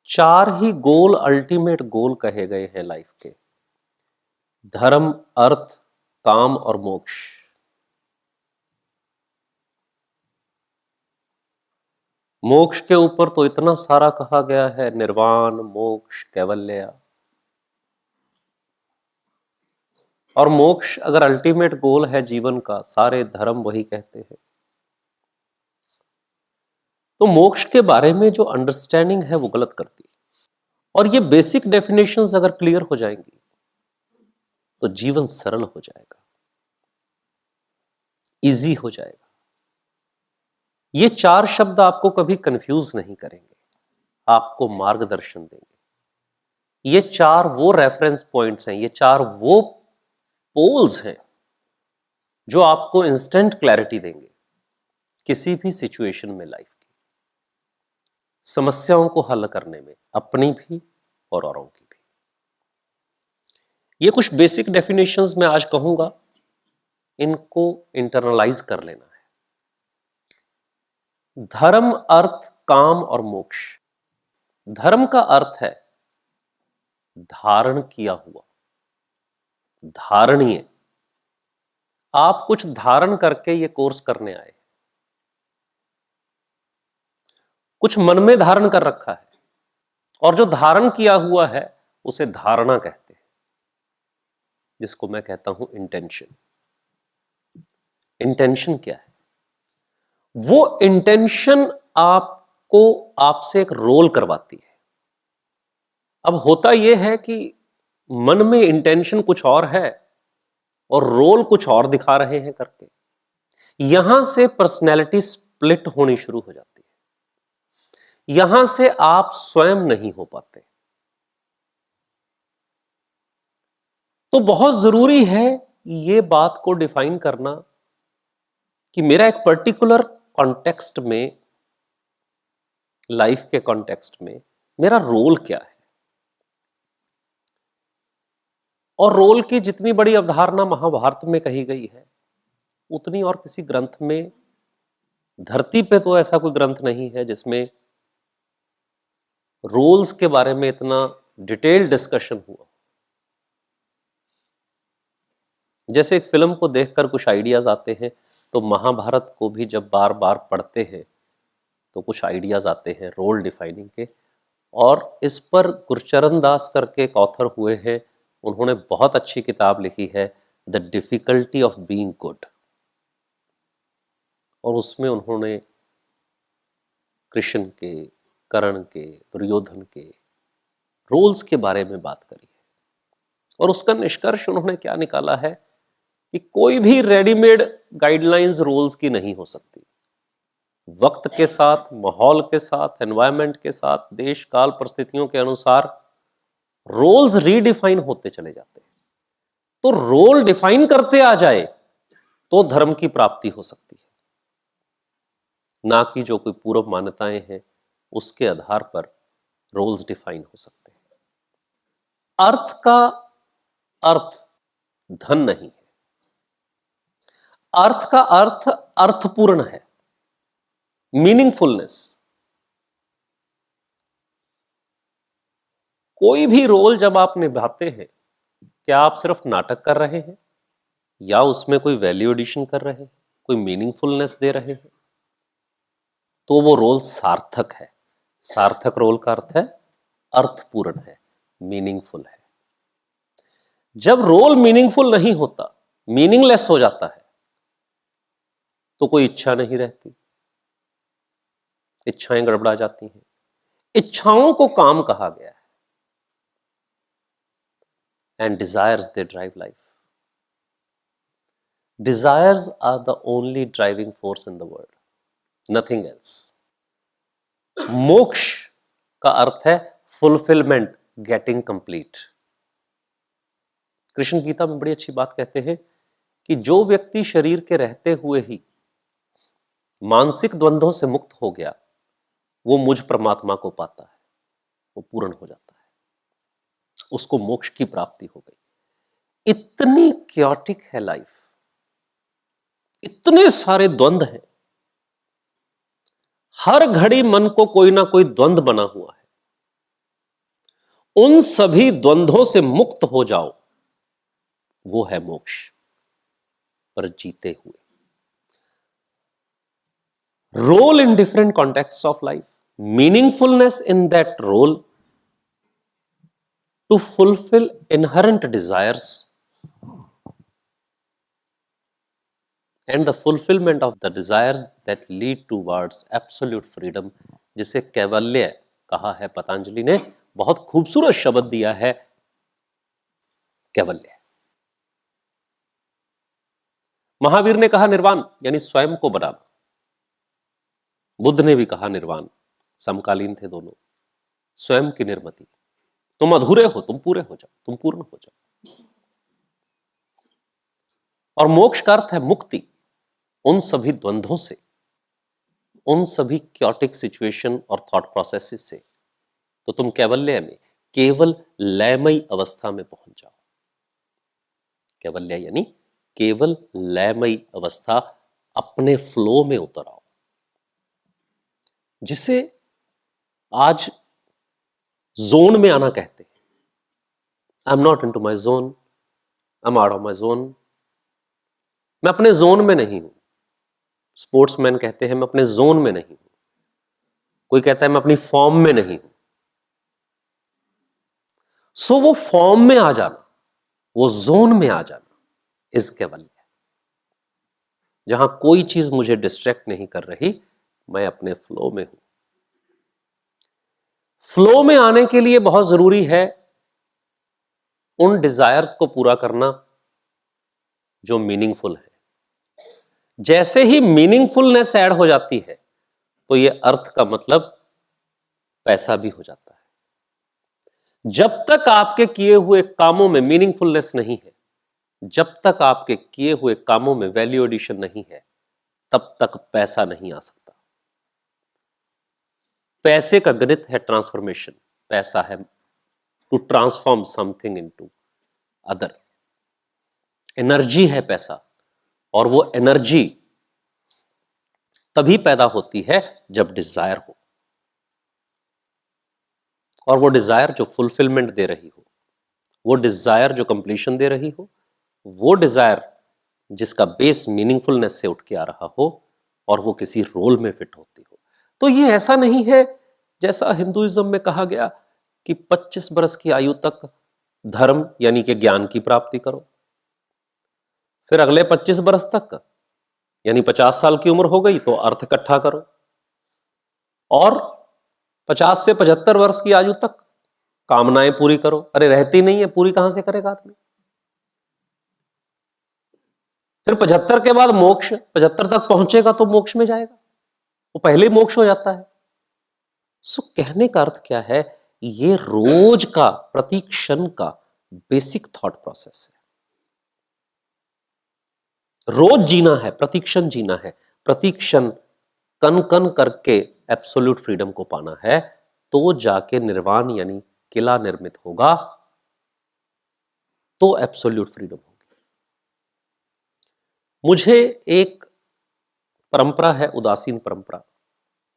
चार ही गोल ultimate goal कहे गए हैं लाइफ के। धर्म, अर्थ, काम और मोक्ष। मोक्ष के ऊपर तो इतना सारा कहा गया है, निर्वाण, मोक्ष, कैवल्य। और मोक्ष अगर अल्टीमेट गोल है जीवन का, सारे धर्म वही कहते हैं। तो मोक्ष के बारे में जो अंडरस्टैंडिंग है वो गलत करती है। और ये बेसिक डेफिनेशंस अगर क्लियर हो जाएंगी तो जीवन सरल हो जाएगा, इजी हो जाएगा। ये चार शब्द आपको कभी कंफ्यूज नहीं करेंगे, आपको मार्गदर्शन देंगे। ये चार वो रेफरेंस पॉइंट्स हैं, ये चार वो पोल्स हैं जो आपको इंस्टेंट क्लैरिटी देंगे किसी भी सिचुएशन में, लाइफ की समस्याओं को हल करने में, अपनी भी और औरों की भी। ये कुछ बेसिक डेफिनेशंस मैं आज कहूंगा, इनको इंटरनलाइज कर लेना है। धर्म, अर्थ, काम और मोक्ष। धर्म का अर्थ है धारण किया हुआ, धारणीय। आप कुछ धारण करके ये कोर्स करने आए, कुछ मन में धारण कर रखा है, और जो धारण किया हुआ है उसे धारणा कहते हैं, जिसको मैं कहता हूं इंटेंशन। इंटेंशन क्या है? वो इंटेंशन आपको आपसे एक रोल करवाती है। अब होता यह है कि मन में इंटेंशन कुछ और है और रोल कुछ और दिखा रहे हैं करके, यहां से पर्सनैलिटी स्प्लिट होनी शुरू हो जाती है। यहां से आप स्वयं नहीं हो पाते। तो बहुत जरूरी है ये बात को डिफाइन करना कि मेरा एक पर्टिकुलर कॉन्टेक्स्ट में, लाइफ के कॉन्टेक्स्ट में मेरा रोल क्या है। और रोल की जितनी बड़ी अवधारणा महाभारत में कही गई है, उतनी और किसी ग्रंथ में, धरती पे तो ऐसा कोई ग्रंथ नहीं है जिसमें रोल्स के बारे में इतना डिटेल डिस्कशन हुआ। जैसे एक फिल्म को देखकर कुछ आइडियाज आते हैं, तो महाभारत को भी जब बार बार पढ़ते हैं तो कुछ आइडियाज आते हैं रोल डिफाइनिंग के। और इस पर गुरचरण दास करके एक ऑथर हुए हैं, उन्होंने बहुत अच्छी किताब लिखी है, the difficulty of being good. और उसमें उन्होंने कृष्ण के, कर्ण के, दुर्योधन के रोल्स के बारे में बात करी है। और उसका निष्कर्ष उन्होंने क्या निकाला है कि कोई भी रेडीमेड गाइडलाइंस रोल्स की नहीं हो सकती। वक्त के साथ, माहौल के साथ, एनवायरनमेंट के साथ, देश काल परिस्थितियों के अनुसार रोल्स रीडिफाइन होते चले जाते हैं। तो रोल डिफाइन करते आ जाए तो धर्म की प्राप्ति हो सकती है, ना कि जो कोई पूर्व मान्यताएं हैं उसके आधार पर रोल्स डिफाइन हो सकते हैं। अर्थ का अर्थ धन नहीं है। अर्थ का अर्थ अर्थपूर्ण है, मीनिंगफुलनेस। कोई भी रोल जब आप निभाते हैं, क्या आप सिर्फ नाटक कर रहे हैं या उसमें कोई वैल्यू एडिशन कर रहे हैं, कोई मीनिंगफुलनेस दे रहे हैं, तो वो रोल सार्थक है। सार्थक रोल का अर्थ है अर्थपूर्ण है, मीनिंगफुल है। जब रोल मीनिंगफुल नहीं होता, मीनिंगलेस हो जाता है, तो कोई इच्छा नहीं रहती, इच्छाएं गड़बड़ा जाती हैं। इच्छाओं को काम कहा गया है। And desires they drive life. Desires are the only driving force in the world, nothing else. मोक्ष का अर्थ है fulfilment, getting complete. Krishna Gita में बड़ी अच्छी बात कहते हैं कि जो व्यक्ति शरीर के रहते हुए ही मानसिक द्वंद्वों से मुक्त हो गया, वो मुझ परमात्मा को पाता है, वो पूर्ण हो जाता है, उसको मोक्ष की प्राप्ति हो गई। इतनी क्योटिक है लाइफ, इतने सारे द्वंद्व हैं, हर घड़ी मन को कोई ना कोई द्वंद्व बना हुआ है। उन सभी द्वंद्वों से मुक्त हो जाओ, वो है मोक्ष। पर जीते हुए। Role in different contexts of life, meaningfulness in that role to fulfill inherent desires and the fulfillment of the desires that lead towards absolute freedom, जिसे कैवल्य कहा है पतंजलि ने, बहुत खूबसूरत शब्द दिया है कैवल्य। महावीर ने कहा निर्वाण यानी स्वयं को बनाना, बुद्ध ने भी कहा निर्वाण, समकालीन थे दोनों, स्वयं की निर्मिति। तुम अधूरे हो, तुम पूरे हो जाओ, तुम पूर्ण हो जाओ। और मोक्ष का अर्थ है मुक्ति उन सभी द्वंद्वों से, उन सभी क्योटिक सिचुएशन और थॉट प्रोसेसेस से। तो तुम कैवल्य में, केवल लयमयी अवस्था में पहुंच जाओ। कैवल्य यानी केवल लयमयी अवस्था, अपने फ्लो में उतर आओ, जिसे आज जोन में आना कहते हैं। I am not into my zone, I am out of my zone. मैं अपने जोन में नहीं हूं। स्पोर्ट्समैन कहते हैं मैं अपने जोन में नहीं हूं। कोई कहता है मैं अपनी फॉर्म में नहीं हूं। सो वो फॉर्म में आ जाना, वो जोन में आ जाना इस कैवल्य, जहां कोई चीज मुझे डिस्ट्रैक्ट नहीं कर रही, मैं अपने फ्लो में हूं। फ्लो में आने के लिए बहुत जरूरी है उन डिजायर्स को पूरा करना जो मीनिंगफुल है। जैसे ही मीनिंगफुलनेस ऐड हो जाती है तो यह अर्थ का मतलब पैसा भी हो जाता है। जब तक आपके किए हुए कामों में मीनिंगफुलनेस नहीं है, जब तक आपके किए हुए कामों में वैल्यू एडिशन नहीं है, तब तक पैसा नहीं आ सकता। पैसे का गणित है ट्रांसफॉर्मेशन। पैसा है to transform something into other. Energy है पैसा, और वो एनर्जी तभी पैदा होती है जब डिजायर हो, और वो डिजायर जो फुलफिलमेंट दे रही हो, वो डिजायर जो कंप्लीशन दे रही हो, वो डिजायर जिसका बेस मीनिंगफुलनेस से उठ के आ रहा हो, और वो किसी रोल में फिट होती हो। तो ये ऐसा नहीं है जैसा हिंदुइज्म में कहा गया कि 25 बरस की आयु तक धर्म यानी कि ज्ञान की प्राप्ति करो, फिर अगले 25 बरस तक यानी 50 साल की उम्र हो गई तो अर्थ इकट्ठा करो, और 50 से 75 वर्ष की आयु तक कामनाएं पूरी करो। अरे रहती नहीं है, पूरी कहां से करेगा आदमी? फिर 75 के बाद मोक्ष, 75 तक पहुंचेगा तो मोक्ष में जाएगा, वो पहले ही मोक्ष हो जाता है। सो कहने का अर्थ क्या है, ये रोज का, प्रति क्षण का बेसिक थॉट प्रोसेस है। रोज जीना है, प्रति क्षण जीना है, प्रति क्षण कन कन करके एब्सोल्यूट फ्रीडम को पाना है, तो जाके निर्वाण यानी किला निर्मित होगा, तो एब्सोल्यूट फ्रीडम होगी। मुझे एक परंपरा है, उदासीन परंपरा,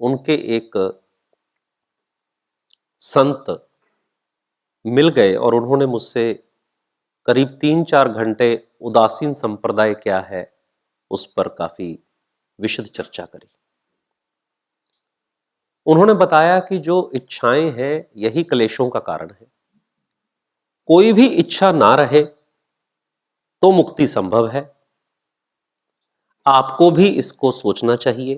उनके एक संत मिल गए और उन्होंने मुझसे करीब 3-4 घंटे उदासीन संप्रदाय क्या है उस पर काफी विशद चर्चा करी। उन्होंने बताया कि जो इच्छाएं हैं यही क्लेशों का कारण है। कोई भी इच्छा ना रहे तो मुक्ति संभव है। आपको भी इसको सोचना चाहिए।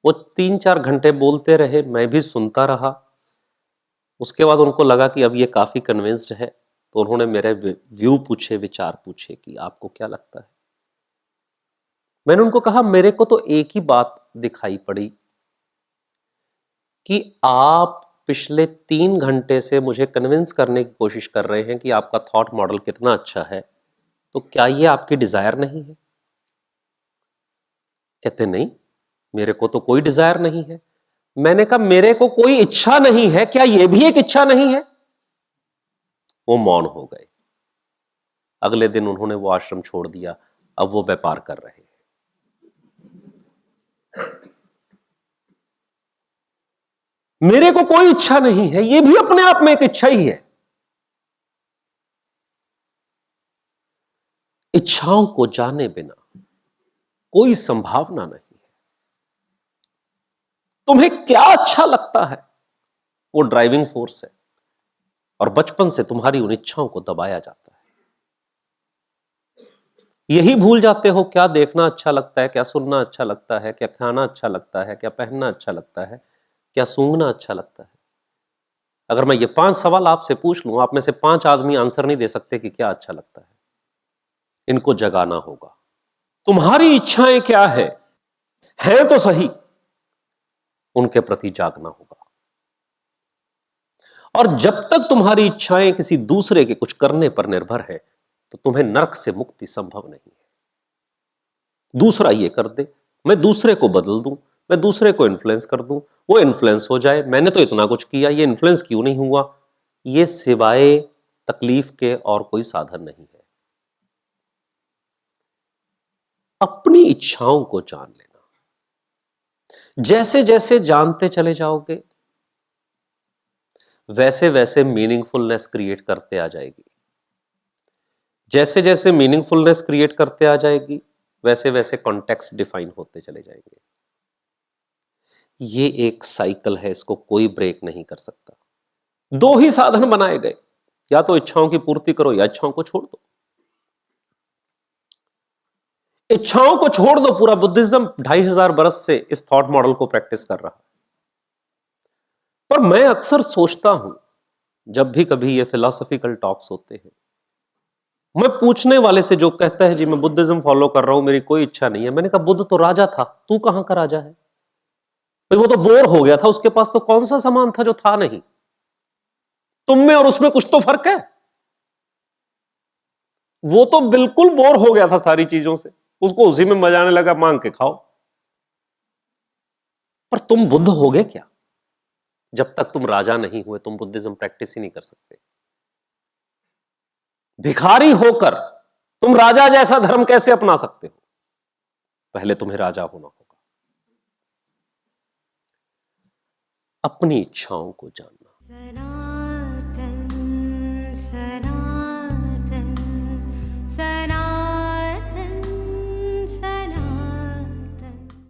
वो 3-4 घंटे बोलते रहे, मैं भी सुनता रहा। उसके बाद उनको लगा कि अब ये काफी कन्विंस्ड है, तो उन्होंने मेरे व्यू पूछे, विचार पूछे कि आपको क्या लगता है। मैंने उनको कहा मेरे को तो एक ही बात दिखाई पड़ी कि आप पिछले 3 घंटे से मुझे कन्विंस करने की कोशिश कर रहे हैं कि आपका थॉट मॉडल कितना अच्छा है, तो क्या ये आपकी डिजायर नहीं है? कहते नहीं, मेरे को तो कोई डिजायर नहीं है। मैंने कहा मेरे को कोई इच्छा नहीं है, क्या ये भी एक इच्छा नहीं है? वो मौन हो गए। अगले दिन उन्होंने वो आश्रम छोड़ दिया, अब वो व्यापार कर रहे हैं। मेरे को कोई इच्छा नहीं है, यह भी अपने आप में एक इच्छा ही है। इच्छाओं को जाने बिना कोई संभावना नहीं है। तुम्हें क्या अच्छा लगता है वो ड्राइविंग फोर्स है, और बचपन से तुम्हारी उन इच्छाओं को दबाया जाता है। यही भूल जाते हो क्या देखना अच्छा लगता है, क्या सुनना अच्छा लगता है, क्या खाना अच्छा लगता है, क्या पहनना अच्छा लगता है, क्या सूंघना अच्छा लगता है। अगर मैं ये 5 सवाल आपसे पूछ लूं, आप में से 5 आदमी आंसर नहीं दे सकते कि क्या अच्छा लगता है। इनको जगाना होगा। तुम्हारी इच्छाएं क्या है तो सही, उनके प्रति जागना होगा। और जब तक तुम्हारी इच्छाएं किसी दूसरे के कुछ करने पर निर्भर है, तो तुम्हें नरक से मुक्ति संभव नहीं है। दूसरा ये कर दे, मैं दूसरे को बदल दूं, मैं दूसरे को इन्फ्लुएंस कर दूं, वो इन्फ्लुएंस हो जाए, मैंने तो इतना कुछ किया, ये इन्फ्लुएंस क्यों नहीं हुआ। ये सिवाय तकलीफ के और कोई साधन नहीं है। अपनी इच्छाओं को जान लेना। जैसे जैसे जानते चले जाओगे, वैसे वैसे मीनिंगफुलनेस क्रिएट करते आ जाएगी। जैसे जैसे मीनिंगफुलनेस क्रिएट करते आ जाएगी, वैसे वैसे कॉन्टेक्स्ट डिफाइन होते चले जाएंगे। ये एक साइकिल है, इसको कोई ब्रेक नहीं कर सकता। 2 ही साधन बनाए गए, या तो इच्छाओं की पूर्ति करो या इच्छाओं को छोड़ दो। इच्छाओं को छोड़ दो। पूरा बुद्धिज्म 2500 बरस से इस थॉट मॉडल को प्रैक्टिस कर रहा है। पर मैं अक्सर सोचता हूं, जब भी कभी ये फिलॉसफिकल टॉक्स होते हैं, मैं पूछने वाले से जो कहता है जी मैं बुद्धिज्म फॉलो कर रहा हूं, मेरी कोई इच्छा नहीं है, मैंने कहा बुद्ध तो राजा था, तू कहां का राजा है भाई? वो तो बोर हो गया था, उसके पास तो कौन सा सामान था जो था नहीं। तुम में और उसमें कुछ तो फर्क है। वो तो बिल्कुल बोर हो गया था सारी चीजों से, उसको उसी में मजा आने लगा, मांग के खाओ। पर तुम बुद्ध हो गए क्या? जब तक तुम राजा नहीं हुए, तुम बुद्धिज्म प्रैक्टिस ही नहीं कर सकते। भिखारी होकर तुम राजा जैसा धर्म कैसे अपना सकते हो? पहले तुम्हें राजा होना होगा। अपनी इच्छाओं को जानना।